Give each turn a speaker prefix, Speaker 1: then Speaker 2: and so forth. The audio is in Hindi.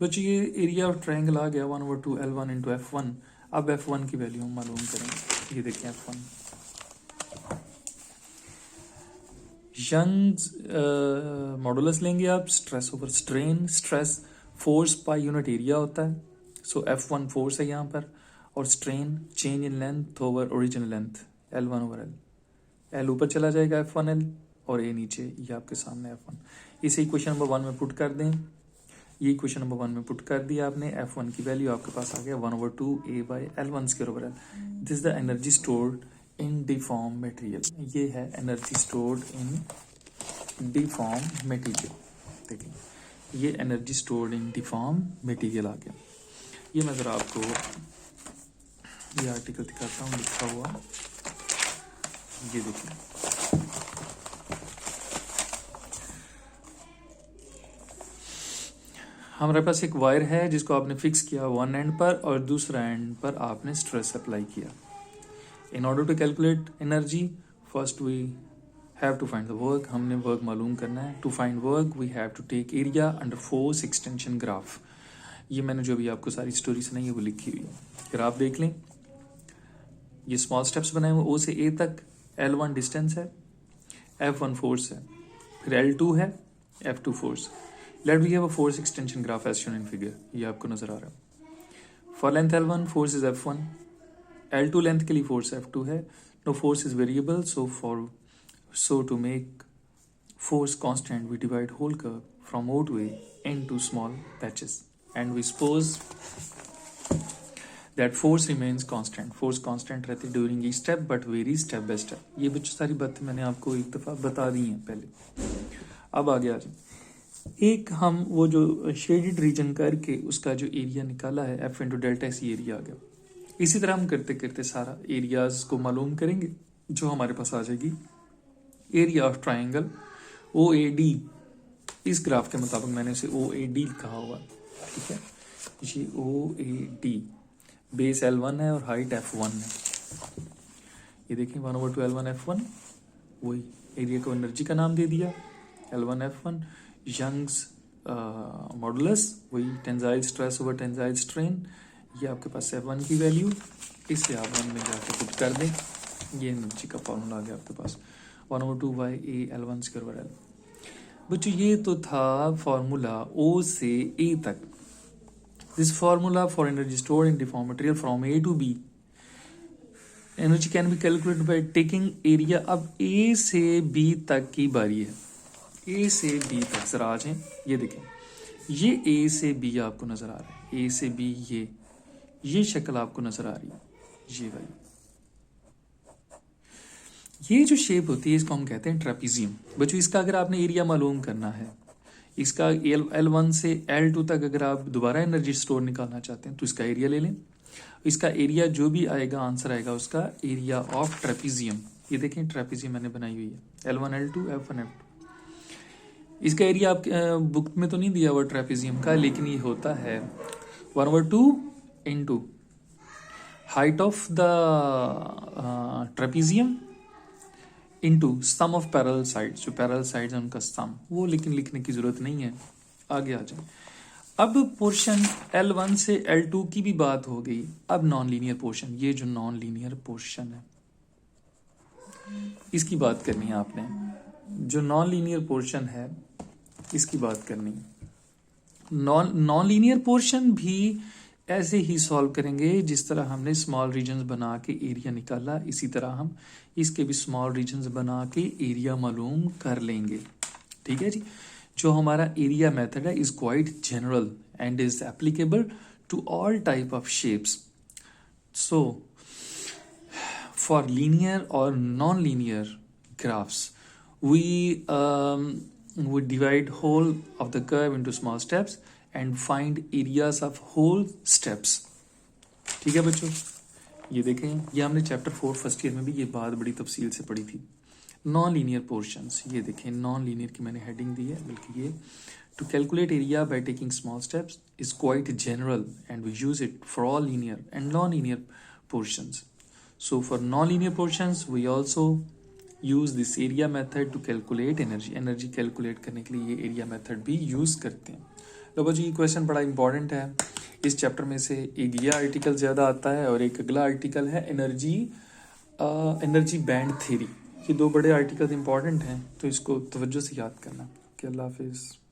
Speaker 1: बच्चों ये एरिया ऑफ ट्रायंगल आ गया 1/2 L1 इंटू F1। अब F1 की वैल्यू हम मालूम करेंगे। ये देखिए F1 यंग्स मॉडुलस लेंगे आप, stress over strain. Stress force पाई यूनिट एरिया होता है, सो F1 फोर्स है यहाँ पर, और strain change in length over original length L1 over L ऊपर चला जाएगा F1L और ए नीचे, ये आपके सामने F1। इसे इक्वेशन नंबर 1 में पुट कर दें। ये इक्वेशन नंबर 1 में पुट कर दिया आपने। F1 की वैल्यू आपके पास आ गया 1/2 A/L1 square over L। This is the energy stored in deform material. ये है energy stored in deform material. देखिए ये energy stored in deform material आ गया। ये मैं जरा आपको ये आर्टिकल दिखाता हूँ लिखा हुआ। ये देखिए हमारे पास एक वायर है जिसको आपने फिक्स किया वन एंड पर और दूसरा एंड पर आपने स्ट्रेस अप्लाई किया। In order to calculate energy first we have to find the work. हमने वर्क मालूम करना है। To find work we have to take area under force extension graph. ये मैंने जो भी आपको सारी स्टोरी सुनाई है वो लिखी हुई है। ग्राफ देख लें। ये स्मॉल स्टेप्स बनाए हुए O से A तक। L1 डिस्टेंस है, F1 फोर्स है, फिर L2 है, F2 force. Let we have a force extension graph as shown in figure. ये आपको नजर आ रहा है। For length L1 force is F1, L2 length के लिए फोर्स F2 है। No force is variable, so to make force constant we divide whole curve from O to A into small patches and we suppose that force remains constant। force constant रहती है during each step but varies step by step। ये बच्चों सारी बातें मैंने आपको एक दफ़ा बता दी हैं पहले। अब आगे आ जाए। एक हम वो जो शेडेड रीजन करके उसका जो एरिया निकाला है F into delta c area आ गया। इसी तरह हम करते करते सारा एरियाज को मालूम करेंगे जो हमारे पास आ जाएगी एरिया ऑफ ट्राइंगल OAD। इस ग्राफ के मुताबिक मैंने उसे OAD कहा हुआ, ठीक है। ये OAD बेस L1 है और हाइट F1 है। ये देखिए 1/2 L1 F1, वही एरिया को एनर्जी का नाम दे दिया L1 F1। यंग्स मॉडुलस वही tensile stress over tensile strain. ये आपके पास F1 की वैल्यू, इसे आप 1 में जाकर पुट कर दें। ये एनर्जी का फॉर्मूला आ गया आपके पास 1/2 A/L1 स्क्वायर ओवर L। बच्चों ये तो था फॉर्मूला O से A तक। This formula for energy stored in deform material from A to B। Energy can be calculated by taking area. अब A से B तक की बारी है। A से B तक जरा आ जाए। ये देखें ये A से B आपको नजर आ रहा है। A से B ये शक्ल आपको नजर आ रही है। ये भाई ये जो शेप होती है इसको हम कहते हैं ट्रेपीजियम। बच्चों इसका अगर आपने एरिया मालूम करना है, इसका L1 से L2 तक अगर आप दोबारा एनर्जी स्टोर निकालना चाहते हैं तो इसका एरिया ले लें। इसका एरिया जो भी आएगा आंसर आएगा उसका एरिया ऑफ ट्रेपीजियम। ये देखें ट्रेपीजियम मैंने बनाई हुई है L1 L2 F1 F2। इसका एरिया आप बुक में तो नहीं दिया हुआ ट्रेपीजियम का, लेकिन ये होता है 1/2 into height of the trapezium into sum of parallel sides. जो पैरेलल साइड्स हैं उनका सम, वो लेकिन लिखने की जरूरत नहीं है। आगे आ जाए। अब पोर्शन L1 से L2 की भी बात हो गई। अब नॉन लीनियर पोर्शन, ये जो नॉन लीनियर पोर्शन है इसकी बात करनी है आपने। जो नॉन लीनियर पोर्शन है इसकी बात करनी है। नॉन लीनियर पोर्शन भी ऐसे ही सॉल्व करेंगे जिस तरह हमने स्मॉल रीजन्स बना के एरिया निकाला, इसी तरह हम इसके भी स्मॉल रीजन्स बना के एरिया मालूम कर लेंगे। ठीक है जी। जो हमारा एरिया मेथड है is quite general and is applicable to all type of shapes. So for linear और non linear graphs we divide whole of the curve into small steps and find areas of whole steps। ठीक है बच्चों, ये देखें ये हमने चैप्टर 4 फर्स्ट ईयर में भी ये बात बड़ी तफसील से पढ़ी थी। नॉन लीनियर पोर्शंस, ये देखें नॉन लीनियर की मैंने हेडिंग दी है, बल्कि ये to calculate area by taking small steps is quite general and we use it for all linear and non linear portions. So for non linear portions we also use this area method to calculate energy. Energy calculate करने के लिए ये एरिया मेथड भी यूज करते हैं। लो जी, क्वेश्चन बड़ा इंपॉर्टेंट है इस चैप्टर में से। एक ये आर्टिकल ज़्यादा आता है और एक अगला आर्टिकल है एनर्जी बैंड थ्योरी। ये दो बड़े आर्टिकल इंपॉर्टेंट हैं, तो इसको तवज्जो से याद करना। कि अल्लाह हाफिज़।